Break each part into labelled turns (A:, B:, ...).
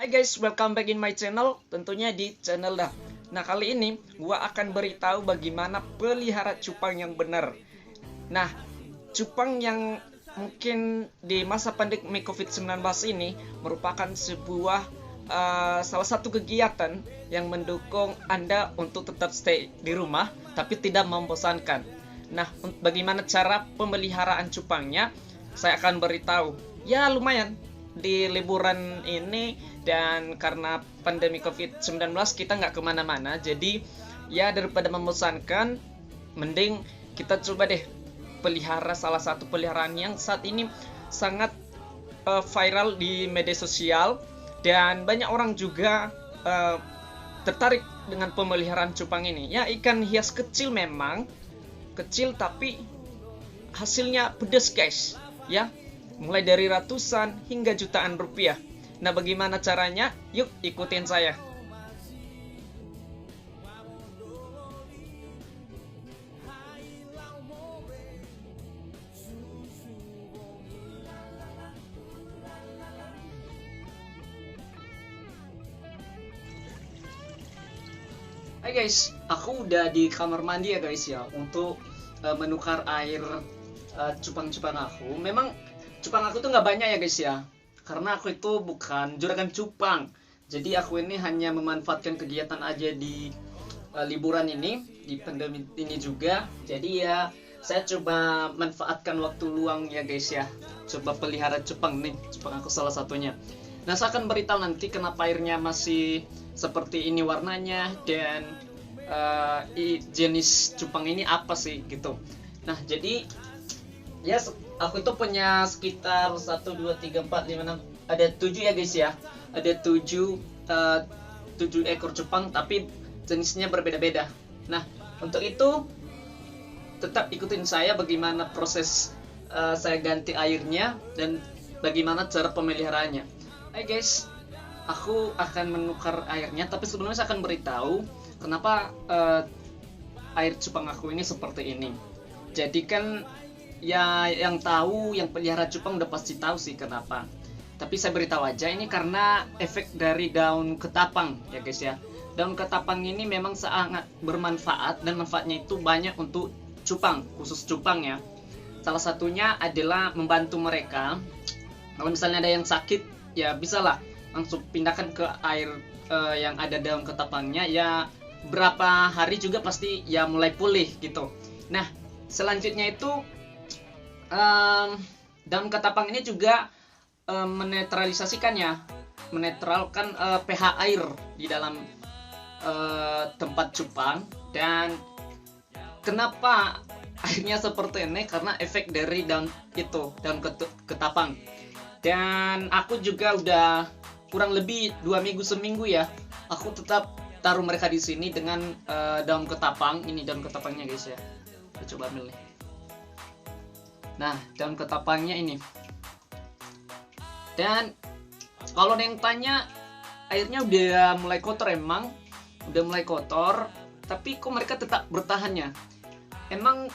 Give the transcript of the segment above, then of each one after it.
A: Hai guys, welcome back in my channel, tentunya di channel dah. Nah, kali ini gua akan beritahu bagaimana pelihara cupang yang benar. Nah, cupang yang mungkin di masa pandemi COVID-19 ini merupakan sebuah salah satu kegiatan yang mendukung Anda untuk tetap stay di rumah tapi tidak membosankan. Nah, bagaimana cara pemeliharaan cupangnya? Saya akan beritahu. Ya, lumayan di liburan ini, dan karena pandemi COVID-19 kita nggak kemana-mana, jadi ya daripada membosankan, mending kita coba deh pelihara salah satu peliharaan yang saat ini sangat viral di media sosial, dan banyak orang juga tertarik dengan pemeliharaan cupang ini. Ya, ikan hias kecil, memang kecil tapi hasilnya pedas guys ya, mulai dari ratusan hingga jutaan rupiah. Nah, bagaimana caranya? Yuk ikutin saya. Hai guys, aku udah di kamar mandi ya guys ya, untuk menukar air cupang-cupang aku. Memang cupang aku tuh nggak banyak ya guys ya, karena aku itu bukan juragan cupang. Jadi aku ini hanya memanfaatkan kegiatan aja di liburan ini, di pandemi ini juga. Jadi ya saya coba manfaatkan waktu luang ya guys ya, coba pelihara cupang nih, cupang aku salah satunya. Nah, saya akan beritahu nanti kenapa airnya masih seperti ini warnanya, dan jenis cupang ini apa sih gitu. Nah, jadi ya aku itu punya sekitar 1, 2, 3, 4, 5, 6, ada 7 ya guys ya. Ada 7 ekor cupang, tapi jenisnya berbeda-beda. Nah, untuk itu tetap ikutin saya bagaimana proses saya ganti airnya dan bagaimana cara pemeliharaannya. Hai guys, aku akan menukar airnya, tapi sebelumnya saya akan beritahu kenapa air cupang aku ini seperti ini. Jadi kan ya, yang tahu, yang pelihara cupang udah pasti tahu sih kenapa. Tapi saya beritahu aja, ini karena efek dari daun ketapang ya guys ya. Daun ketapang ini memang sangat bermanfaat, dan manfaatnya itu banyak untuk cupang, khusus cupang ya. Salah satunya adalah membantu mereka kalau misalnya ada yang sakit, ya bisalah langsung pindahkan ke air yang ada daun ketapangnya, ya berapa hari juga pasti ya mulai pulih gitu. Nah, selanjutnya itu daun ketapang ini juga menetralkan pH air di dalam tempat cupang. Dan kenapa airnya seperti ini? Karena efek dari daun ketapang. Dan aku juga udah kurang lebih 2 minggu seminggu ya, aku tetap taruh mereka di sini dengan daun ketapang. Ini daun ketapangnya guys ya, kita coba ambil nih. Nah, daun ketapangnya ini. Dan kalau ada yang tanya, airnya udah mulai kotor, emang udah mulai kotor, tapi kok mereka tetap bertahannya? Emang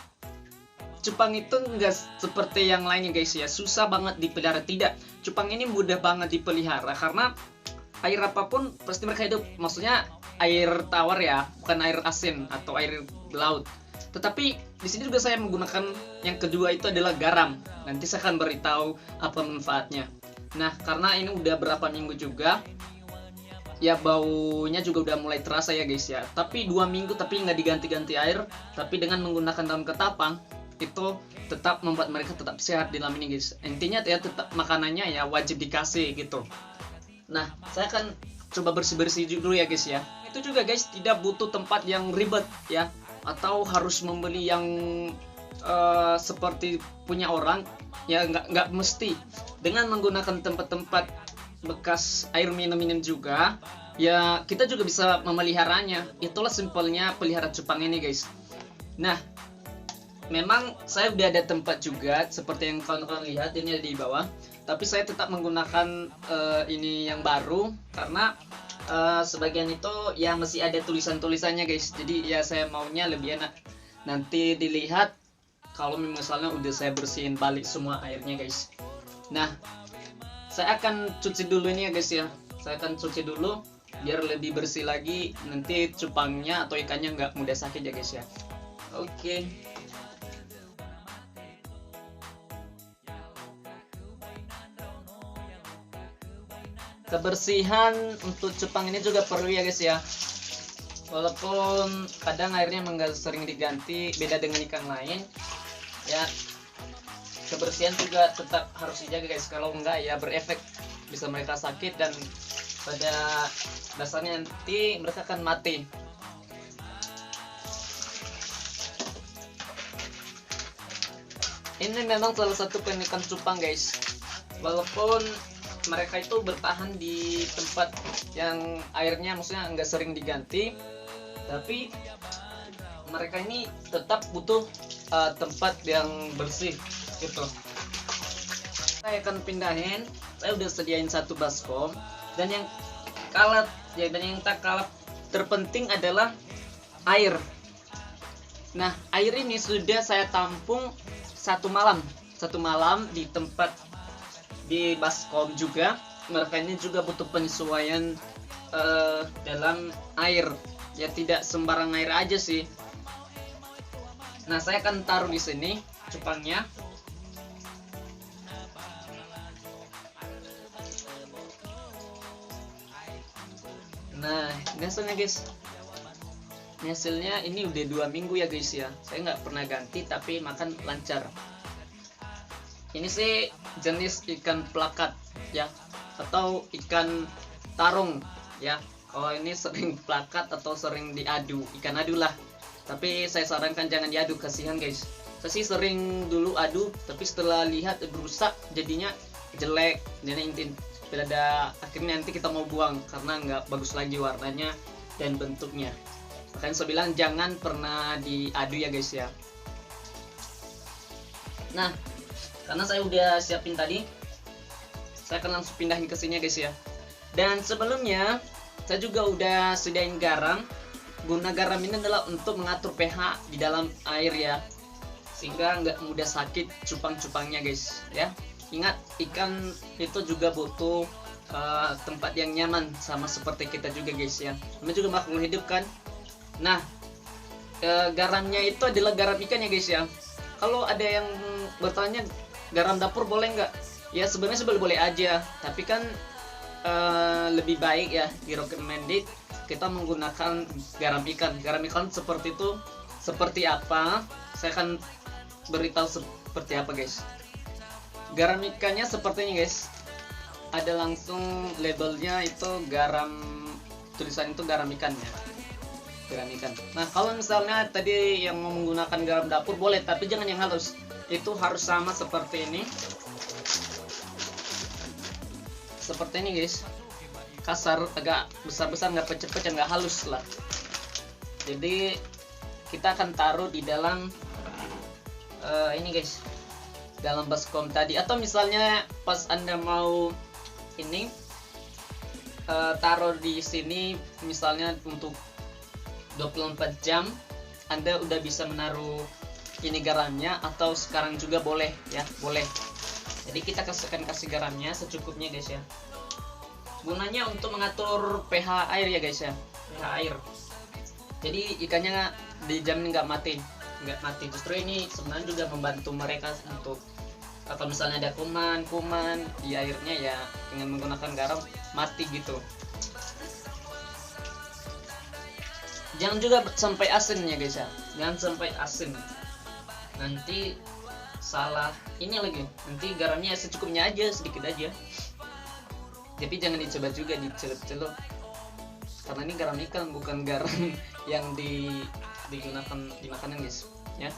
A: cupang itu enggak seperti yang lainnya guys ya, susah banget dipelihara. Tidak, cupang ini mudah banget dipelihara karena air apapun pasti mereka hidup. Maksudnya air tawar ya, bukan air asin atau air laut. Tetapi di sini juga saya menggunakan yang kedua, itu adalah garam. Nanti saya akan beritahu apa manfaatnya. Nah, karena ini udah berapa minggu juga, ya baunya juga udah mulai terasa ya guys ya. Tapi 2 minggu tapi nggak diganti-ganti air, tapi dengan menggunakan daun ketapang, itu tetap membuat mereka tetap sehat di dalam ini guys. Intinya ya tetap makanannya ya wajib dikasih gitu. Nah, saya akan coba bersih-bersih dulu ya guys ya. Itu juga guys, tidak butuh tempat yang ribet ya, atau harus membeli yang seperti punya orang ya, nggak mesti. Dengan menggunakan tempat-tempat bekas air minum juga ya, kita juga bisa memeliharanya. Itulah simpelnya pelihara cupang ini guys. Nah, memang saya udah ada tempat juga seperti yang kawan-kawan lihat, ini ada di bawah. Tapi saya tetap menggunakan ini yang baru karena sebagian itu ya masih ada tulisan-tulisannya guys. Jadi ya saya maunya lebih enak nanti dilihat kalau misalnya udah saya bersihin balik semua airnya guys. Nah, saya akan cuci dulu ini ya guys ya. saya akan cuci dulu biar lebih bersih lagi, nanti cupangnya atau ikannya nggak mudah sakit ya guys ya. Oke. Kebersihan untuk cupang ini juga perlu ya guys ya. Walaupun kadang airnya nggak sering diganti, beda dengan ikan lain ya, kebersihan juga tetap harus dijaga guys. Kalau enggak ya berefek, bisa mereka sakit dan pada dasarnya nanti mereka akan mati. Ini memang salah satu penikan cupang guys, walaupun mereka itu bertahan di tempat yang airnya maksudnya nggak sering diganti, tapi mereka ini tetap butuh tempat yang bersih gitu. Saya akan pindahin, saya udah sediain satu baskom, dan yang kalah ya, dan yang tak kalah terpenting adalah air. Nah, air ini sudah saya tampung satu malam di tempat di baskom juga. Mereka ini juga butuh penyesuaian dalam air ya, tidak sembarang air aja sih. Nah, saya akan taruh di sini cupangnya. Nah, ini hasilnya guys. Ini hasilnya ini udah 2 minggu ya guys ya. Saya nggak pernah ganti tapi makan lancar. Ini sih jenis ikan plakat ya, atau ikan tarung ya. Kalau ini sering plakat atau sering diadu, ikan adu lah. Tapi saya sarankan jangan diadu, kasihan guys. Saya sih sering dulu adu, tapi setelah lihat rusak jadinya jelek, jadi pada akhirnya nanti kita mau buang karena nggak bagus lagi warnanya dan bentuknya. Makanya saya bilang jangan pernah diadu ya guys ya. Nah, karena saya udah siapin tadi, saya akan langsung pindahin ke sini guys ya. Dan sebelumnya saya juga udah sediain garam. Guna garam ini adalah untuk mengatur pH di dalam air ya, sehingga nggak mudah sakit cupang-cupangnya guys ya. Ingat, ikan itu juga butuh tempat yang nyaman, sama seperti kita juga guys ya. Namanya juga makhluk hidup kan. Nah, garamnya itu adalah garam ikan ya guys ya. Kalau ada yang bertanya garam dapur boleh nggak? Ya sebenarnya boleh aja, tapi kan lebih baik ya di recommended kita menggunakan garam ikan. Garam ikan seperti itu, seperti apa? Saya akan beritahu seperti apa guys. Garam ikannya seperti ini guys. Ada langsung labelnya itu garam, tulisan itu garam ikannya. Garam ikan. Nah, kalau misalnya tadi yang mau menggunakan garam dapur boleh, tapi jangan yang halus. Itu harus sama seperti ini. Seperti ini guys. Kasar, agak besar-besar, nggak pecah-pecah, nggak halus lah. Jadi kita akan taruh di dalam ini guys, dalam baskom tadi. Atau misalnya pas Anda mau ini taruh di sini misalnya untuk 24 jam, Anda udah bisa menaruh ini garamnya, atau sekarang juga boleh ya, boleh. Jadi kita akan kasih garamnya secukupnya guys ya. Gunanya untuk mengatur pH air ya guys ya, pH air. Jadi ikannya dijamin nggak mati. Justru ini sebenarnya juga membantu mereka untuk kalau misalnya ada kuman di airnya ya, dengan menggunakan garam mati gitu. Jangan juga sampai asin ya guys ya, jangan sampai asin. Nanti salah ini lagi, nanti garamnya secukupnya aja, sedikit aja. Tapi jangan dicoba juga dicelup-celup, karena ini garam ikan, bukan garam yang digunakan di makanan guys ya.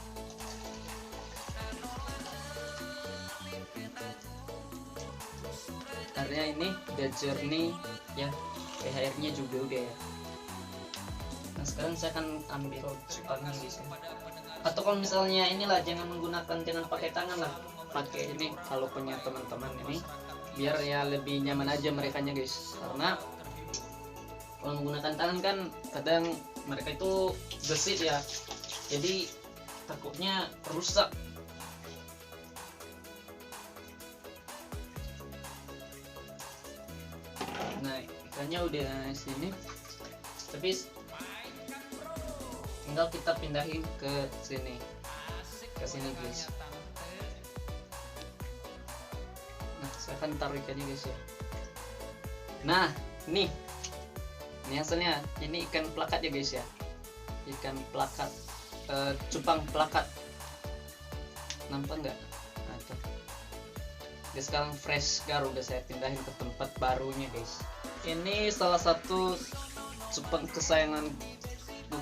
A: Airnya ini udah jernih ya, pH airnya juga udah ya. Nah sekarang saya akan ambil cupangan guys ya. Atau kalau misalnya inilah, jangan pakai tangan lah, pakai ini kalau punya teman-teman ini, biar ya lebih nyaman aja merekanya guys. Karena kalau menggunakan tangan kan kadang mereka itu gesit ya, jadi takutnya rusak. Nah Makanya udah sini, tapi tinggal kita pindahin ke sini guys. Nah, saya akan taruh ikannya guys ya. Nah, ini hasilnya. Ini ikan plakat ya guys ya, ikan plakat, cupang plakat. Nampak nggak? Nah, tuh. Dia sekarang fresh garu, udah saya pindahin ke tempat barunya guys. Ini salah satu cupang kesayangan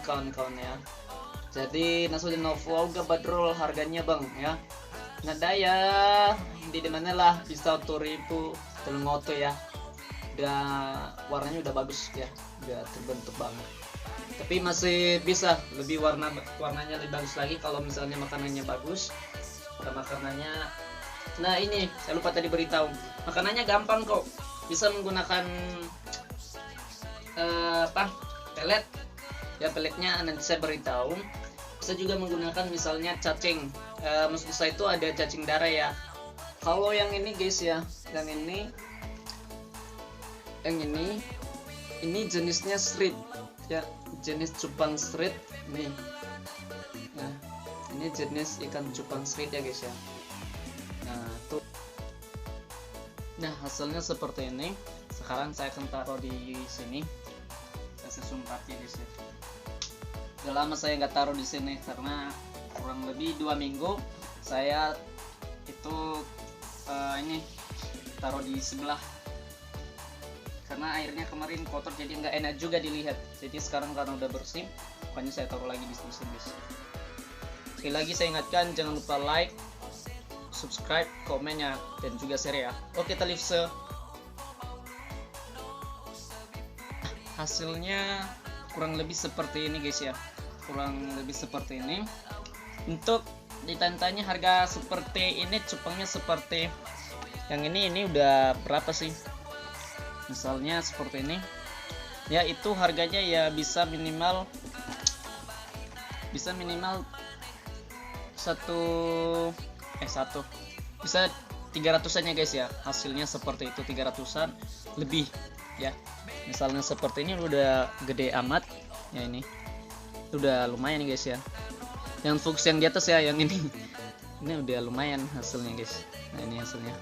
A: kawan-kawan ya. Jadi Nasruddin Novel Badrol harganya bang ya. Nada ya di mana lah bisa 1.000 telungoto ya. Udah warnanya udah bagus ya, udah terbentuk banget. Tapi masih bisa lebih warnanya lebih bagus lagi kalau misalnya makanannya bagus. Makanannya, nah ini saya lupa tadi beritahu, makanannya gampang kok, bisa menggunakan pelet ya. Peletnya nanti saya beritahu. Bisa juga menggunakan misalnya cacing, maksud saya itu ada cacing darah ya. Kalau yang ini guys ya, yang ini jenisnya street ya, jenis cupang street nih. Nah, ini jenis ikan cupang street ya guys ya. Nah tuh, nah hasilnya seperti ini. Sekarang saya akan taruh di sini. Saya sumpat ya guys ya. Udah lama saya nggak taruh di sini karena kurang lebih 2 minggu saya itu ini taruh di sebelah, karena airnya kemarin kotor jadi nggak enak juga dilihat. Jadi sekarang karena udah bersih, makanya saya taruh lagi di sini guys. Sekali lagi saya ingatkan, jangan lupa like, subscribe, komennya, dan juga share ya. Oke, talifse. Hasilnya kurang lebih seperti ini guys ya, kurang lebih seperti ini. Untuk ditanya harga seperti ini, cupangnya seperti yang ini udah berapa sih? Misalnya seperti ini ya, itu harganya ya bisa minimal bisa 300-an ya guys ya. Hasilnya seperti itu, 300-an lebih ya. Misalnya seperti ini udah gede amat ya, ini udah lumayan guys ya. Yang fokus yang di atas ya, yang ini udah lumayan hasilnya guys. Nah ini hasilnya.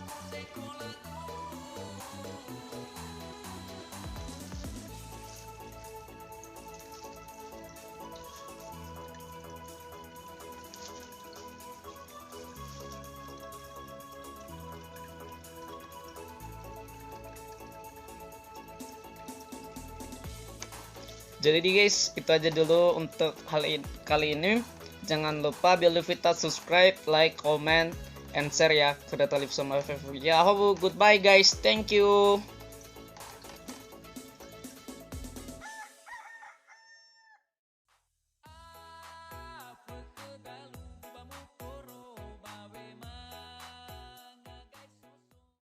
A: Jadi guys, itu aja dulu untuk kali ini. Jangan lupa Beluvita subscribe, like, comment, and share ya. Sudah talif sama FF. Ya, goodbye guys. Thank you.